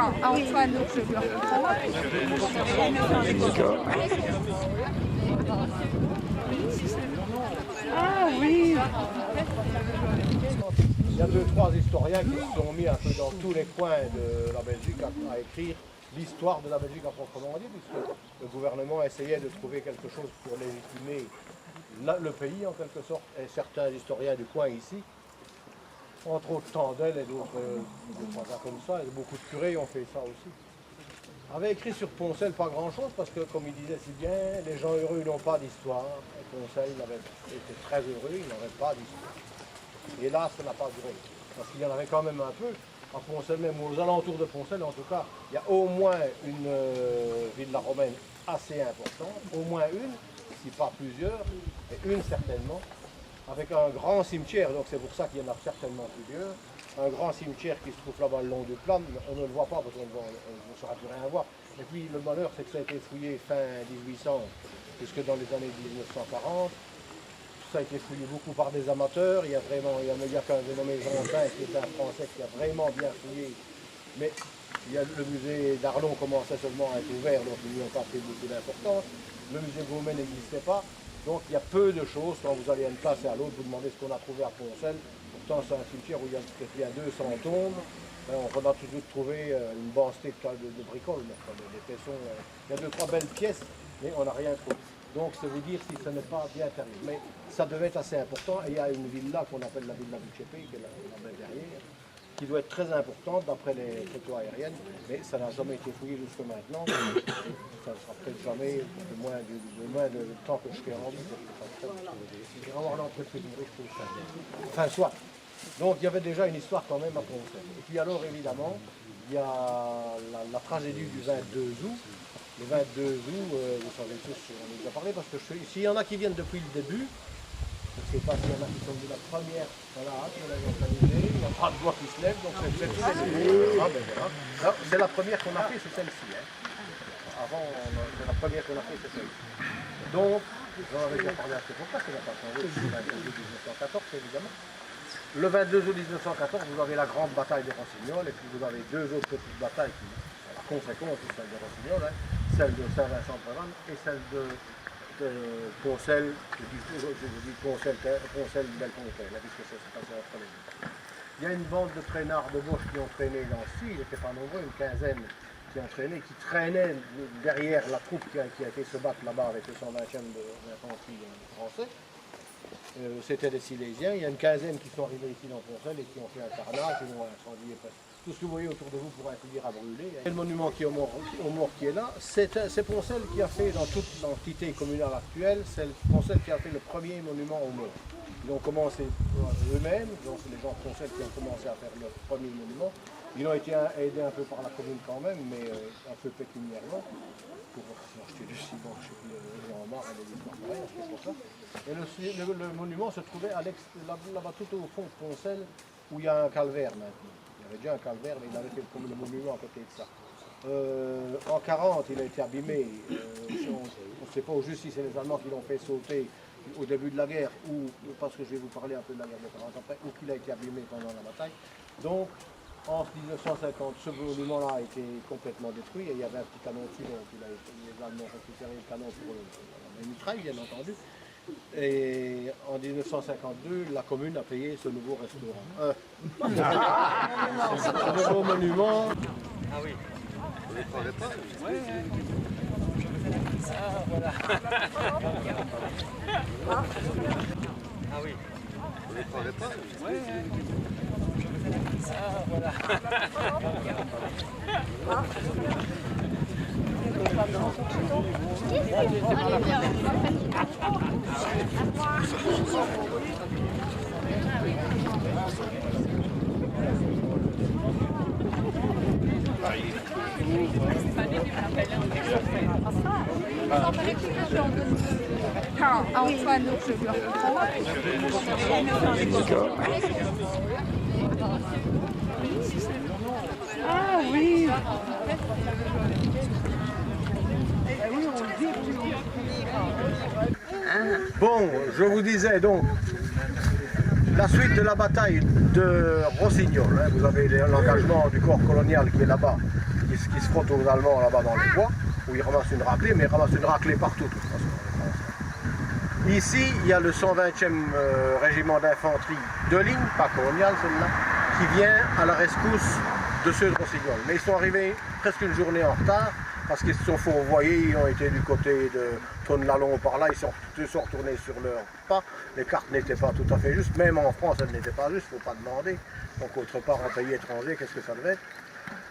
à Antoine, donc je lui reprends. Ah oui. Il y a deux, trois historiens qui se sont mis un peu dans tous les coins de la Belgique à écrire l'histoire de la Belgique à proprement dit, puisque le gouvernement essayait de trouver quelque chose pour légitimer le pays en quelque sorte, et certains historiens du coin ici, entre autres Tandel et d'autres comme ça, et beaucoup de curés ont fait ça aussi, avaient écrit sur Poncel pas grand chose, parce que comme il disait si bien, les gens heureux n'ont pas d'histoire, et Poncel était très heureux, il n'avait pas d'histoire. Et là, ça n'a pas duré, parce qu'il y en avait quand même un peu. À Poncel, même aux alentours de Poncel, en tout cas, il y a au moins une villa romaine assez importante, au moins une, si pas plusieurs, et une certainement, avec un grand cimetière, donc c'est pour ça qu'il y en a certainement plusieurs, un grand cimetière qui se trouve là-bas le long du plan, on ne le voit pas parce qu'on ne saura plus rien voir. Et puis le malheur, c'est que ça a été fouillé fin 1800, jusque dans les années 1940. Ça a été fouillé beaucoup par des amateurs. Il y a qu'un dénommé Jontin qui est un Français qui a vraiment bien fouillé. Mais le musée d'Arlon commençait seulement à être ouvert, donc ils n'y ont pas pris beaucoup d'importance. Le musée Gaumet n'existait pas. Donc il y a peu de choses. Quand vous allez à une place et à l'autre, vous demandez ce qu'on a trouvé à Poncel. Pourtant c'est un cimetière où il y a 200 tombes. On a toujours trouvé une bastée de bricoles, des tessons. Il y a deux, trois belles pièces, mais on n'a rien trouvé. Donc, c'est vous dire si ce n'est pas bien terminé. Mais ça devait être assez important. Et il y a une villa qu'on appelle la villa du Chépé, qui est la baie derrière, qui doit être très importante d'après les photos aériennes. Mais ça n'a jamais été fouillé jusque maintenant. Ça ne sera peut-être jamais, de moins de temps que je serai en vie. Je vais avoir l'entreprise de je trouve ça bien. Enfin, soit. Donc, il y avait déjà une histoire quand même à Poncel. Et puis alors, évidemment, il y a la tragédie du 22 août. Le 22 août, vous savez tous, on en a déjà parlé, parce que s'il y en a qui viennent depuis le début, je ne sais pas s'il y en a qui sont venus la première, voilà, qui l'ont organisé, il n'y a pas de voix qui se lève, donc c'est tous les débuts. C'est la première qu'on a fait, c'est celle-ci. Hein. Avant, c'est la première qu'on a fait, c'est celle-ci. Donc, j'en avais déjà parlé à cette époque-là, ça n'a pas changé, c'est le 22 août 1914, évidemment. Le 22 août 1914, vous avez la grande bataille de Rossignols, et puis vous avez deux autres petites batailles qui sont la conséquence de celle de Rossignols, hein. Celle de Saint-Vincent-de-Brévannes et celle de Poncel, je dis Poncel-Bellefontaine, puisque c'est passé entre les deux. Il y a une bande de traînards de gauche qui ont traîné dans ce ils n'étaient pas nombreux, une quinzaine qui ont traîné, qui traînaient derrière la troupe qui a été se battre là-bas avec le 120e d'infanterie français. C'était des Silésiens, il y a une quinzaine qui sont arrivés ici dans Poncel et qui ont fait un carnage, ils ont incendié presque. Tout ce que vous voyez autour de vous pourrait finir à brûler. Le monument qui est aux morts qui est là, c'est Poncel qui a fait, dans toute l'entité communale actuelle, c'est Poncel qui a fait le premier monument aux morts. Ils ont commencé eux-mêmes, donc c'est les gens de Poncel qui ont commencé à faire leur premier monument. Ils ont été aidés un peu par la commune quand même, mais un peu pécuniairement, pour acheter du ciment, je sais plus, les gens en marre, des histoires pareilles, pour ça. Et le monument se trouvait là-bas tout au fond de Poncel, où il y a un calvaire maintenant. Il y avait déjà un calvaire, mais il avait fait le monument à côté de ça. En 40, il a été abîmé. On ne sait pas au juste si c'est les Allemands qui l'ont fait sauter au début de la guerre, ou parce que je vais vous parler un peu de la guerre de 40 après, ou qu'il a été abîmé pendant la bataille. Donc, en 1950, ce monument-là a été complètement détruit, et il y avait un petit canon dessus, donc les Allemands ont récupéré le canon pour la mitraille, bien entendu. Et en 1952, la commune a payé ce nouveau restaurant. Ce nouveau monument. Ah oui. Vous ne parlez pas? Oui. Ah, voilà. Ah oui. Vous ne parlez pas? Oui. Ah, voilà. À Antoine, donc je lui reprends. Ah oui. Bon, je vous disais donc, la suite de la bataille de Rossignol, hein, vous avez l'engagement du corps colonial qui est là-bas, qu'ils se frottent aux Allemands là-bas dans les bois, où ils ramassent une raclée, mais ils ramassent une raclée partout, de toute façon, les Français. Ici, il y a le 120e régiment d'infanterie de ligne, pas colonial celle-là, qui vient à la rescousse de ceux de Rossignol. Mais ils sont arrivés presque une journée en retard, parce qu'ils se sont fourvoyés, ils ont été du côté de Tonne-la-Long par là, ils sont retournés sur leur pas. Les cartes n'étaient pas tout à fait justes, même en France elles n'étaient pas justes, il ne faut pas demander. Donc autre part en pays étranger, qu'est-ce que ça devait être?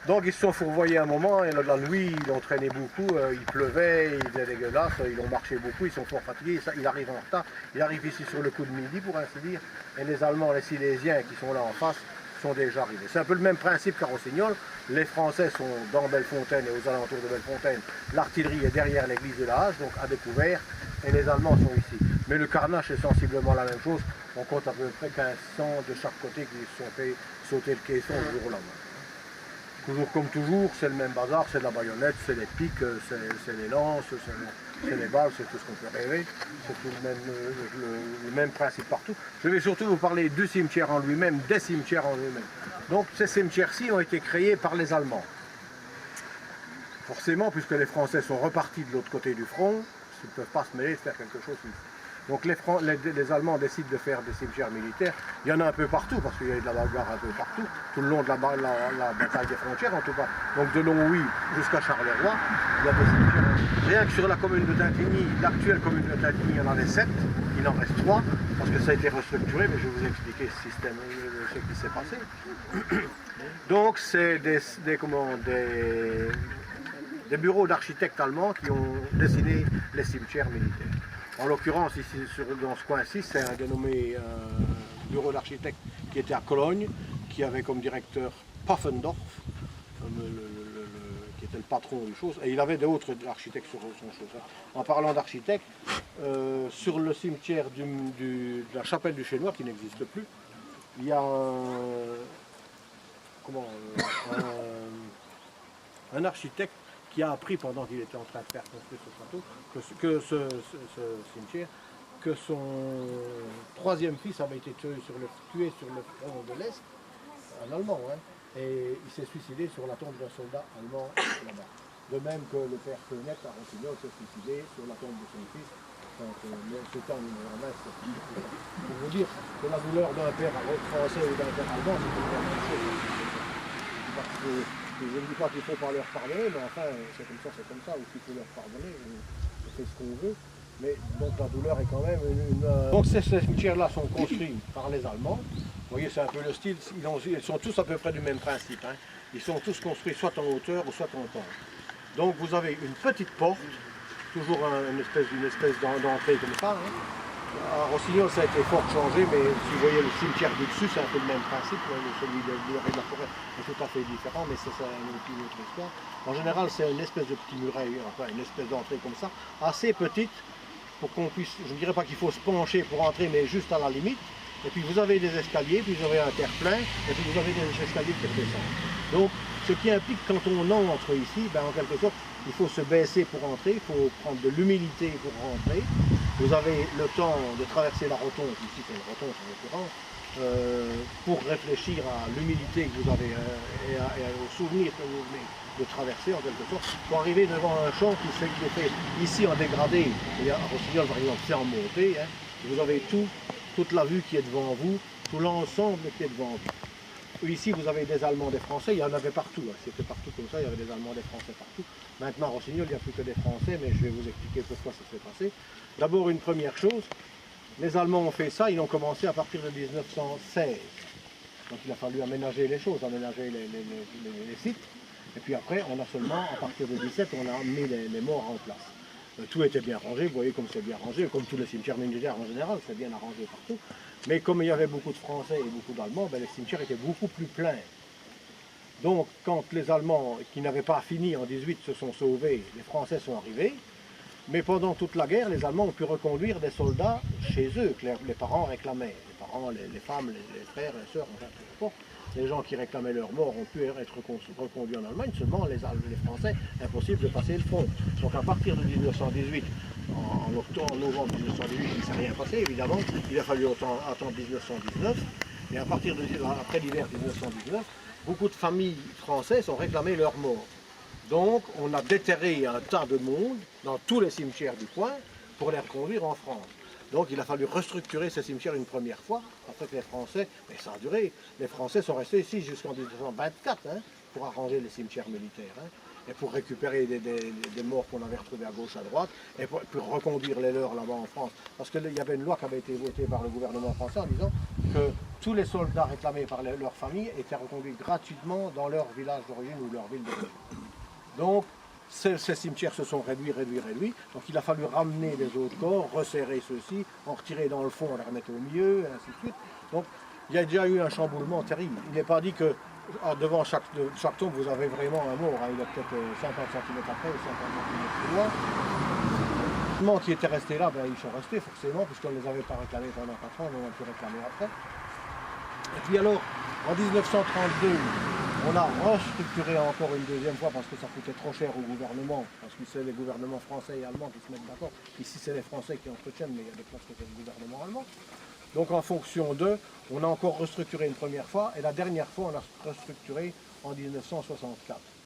Donc ils se sont fourvoyés un moment, et la nuit ils ont traîné beaucoup, il pleuvait, il faisait dégueulasse, ils ont marché beaucoup, ils sont fort fatigués, ils arrivent en retard, ils arrivent ici sur le coup de midi pour ainsi dire, et les Allemands, les Silésiens qui sont là en face, sont déjà arrivés. C'est un peu le même principe qu'à Rossignol. Les Français sont dans Bellefontaine et aux alentours de Bellefontaine. L'artillerie est derrière l'église de la Hache, donc à découvert, et les Allemands sont ici. Mais le carnage est sensiblement la même chose. On compte à peu près 1500 de chaque côté qui se sont fait sauter le caisson le jour-là. Toujours comme toujours, c'est le même bazar, c'est de la baïonnette, c'est les pics, c'est les lances, c'est les balles, c'est tout ce qu'on peut rêver. C'est tout le même principe partout. Je vais surtout vous parler du cimetière en lui-même, des cimetières en lui-même. Donc ces cimetières-ci ont été créés par les Allemands. Forcément, puisque les Français sont repartis de l'autre côté du front, ils ne peuvent pas se mêler de faire quelque chose ici. Donc les Allemands décident de faire des cimetières militaires. Il y en a un peu partout, parce qu'il y a de la bagarre un peu partout, tout le long de la bataille des frontières en tout cas. Donc de Longwy jusqu'à Charleroi, il y a des cimetières. Rien que sur la commune de Tintigny, l'actuelle commune de Tintigny, il y en avait 7, il en reste 3, parce que ça a été restructuré, mais je vais vous expliquer ce système, ce qui s'est passé. Donc c'est des bureaux d'architectes allemands qui ont dessiné les cimetières militaires. En l'occurrence, ici, dans ce coin-ci, c'est un dénommé bureau d'architecte qui était à Cologne, qui avait comme directeur Pfaffendorf, qui était le patron des choses, et il avait d'autres architectes sur son chose. En parlant d'architectes, sur le cimetière de la chapelle du Chênois, qui n'existe plus, il y a un architecte qui a appris pendant qu'il était en train de faire construire ce château, que ce cimetière, que son troisième fils avait été tué sur le front de l'Est, un Allemand, hein, et il s'est suicidé sur la tombe d'un soldat allemand là-bas. De même que le père Fenech à Rossignol s'est suicidé sur la tombe de son fils. Donc, c'était en numéro 1, pour vous dire que la douleur d'un père français ou d'un père allemand, c'est une même chose. Parce que, je ne dis pas qu'il ne faut pas leur pardonner, mais enfin, c'est comme ça, ou qu'il faut leur pardonner, on fait ce qu'on veut. Mais donc la douleur est quand même Donc ces cimetières-là sont construits par les Allemands. Vous voyez, c'est un peu le style, ils sont tous à peu près du même principe. Hein. Ils sont tous construits soit en hauteur ou soit en pente. Donc vous avez une petite porte, toujours une espèce d'entrée comme ça. Hein. À Rossignol, ça a été fort changé, mais si vous voyez le cimetière du dessus, c'est un peu le même principe. Celui de la forêt est tout à fait différent, mais c'est une autre histoire. En général, c'est une espèce de petit muret, enfin une espèce d'entrée comme ça, assez petite, pour qu'on puisse, je ne dirais pas qu'il faut se pencher pour entrer, mais juste à la limite. Et puis vous avez des escaliers, puis vous avez un terre-plein, et puis vous avez des escaliers qui redescendent. Donc, ce qui implique quand on entre ici, ben, en quelque sorte, il faut se baisser pour entrer, il faut prendre de l'humilité pour rentrer. Vous avez le temps de traverser la rotonde, ici c'est une rotonde en l'occurrence, pour réfléchir à l'humilité que vous avez et au souvenir que vous venez de traverser en quelque sorte, pour arriver devant un champ qui est fait ici en dégradé, et à Rossignol par exemple c'est en montée, hein, vous avez toute la vue qui est devant vous, tout l'ensemble qui est devant vous. Ici, vous avez des Allemands, des Français, il y en avait partout, hein. C'était partout comme ça, il y avait des Allemands, des Français partout. Maintenant, à Rossignol, il n'y a plus que des Français, mais je vais vous expliquer pourquoi ça s'est passé. D'abord, une première chose, les Allemands ont fait ça, ils ont commencé à partir de 1916. Donc il a fallu aménager les choses, aménager les sites. Et puis après, on a seulement, à partir de 17, on a mis les morts en place. Tout était bien rangé, vous voyez comme c'est bien rangé, comme tous les cimetières militaires en général, c'est bien arrangé partout. Mais comme il y avait beaucoup de Français et beaucoup d'Allemands, ben les cimetières étaient beaucoup plus pleins. Donc quand les Allemands, qui n'avaient pas fini en 18, se sont sauvés, les Français sont arrivés. Mais pendant toute la guerre, les Allemands ont pu reconduire des soldats chez eux, que les parents réclamaient. Les parents, les femmes, les frères, les sœurs, enfin, peu importe. Les gens qui réclamaient leur mort ont pu être reconduits en Allemagne, seulement les Français, impossible de passer le front. Donc à partir de 1918, en novembre 1918, il ne s'est rien passé, évidemment. Il a fallu attendre 1919. Et à partir après l'hiver 1919, beaucoup de familles françaises ont réclamé leur mort. Donc on a déterré un tas de monde dans tous les cimetières du coin pour les reconduire en France. Donc il a fallu restructurer ces cimetières une première fois, après que les Français, mais ça a duré, les Français sont restés ici jusqu'en 1924 pour arranger les cimetières militaires. Et pour récupérer des morts qu'on avait retrouvés à gauche, à droite, et pour reconduire les leurs là-bas en France. Parce qu'il y avait une loi qui avait été votée par le gouvernement français en disant que tous les soldats réclamés par leurs familles étaient reconduits gratuitement dans leur village d'origine ou leur ville d'origine. Donc, ces cimetières se sont réduits. Donc il a fallu ramener les autres corps, resserrer ceux-ci, en retirer dans le fond, on les remettait au milieu, et ainsi de suite. Donc il y a déjà eu un chamboulement terrible. Il n'est pas dit que devant chaque tombe vous avez vraiment un mort. Il est peut-être 50 cm après ou 50 cm plus loin. Les morts qui étaient restés là, ils sont restés forcément, puisqu'on ne les avait pas réclamés pendant 4 ans, on a pu réclamer après. Et puis alors, en 1932, on a restructuré encore une deuxième fois parce que ça coûtait trop cher au gouvernement, parce que c'est les gouvernements français et allemands qui se mettent d'accord. Ici, c'est les Français qui entretiennent, mais il y a des places que c'est le gouvernement allemand. Donc en fonction d'eux, on a encore restructuré une première fois, et la dernière fois, on a restructuré en 1964.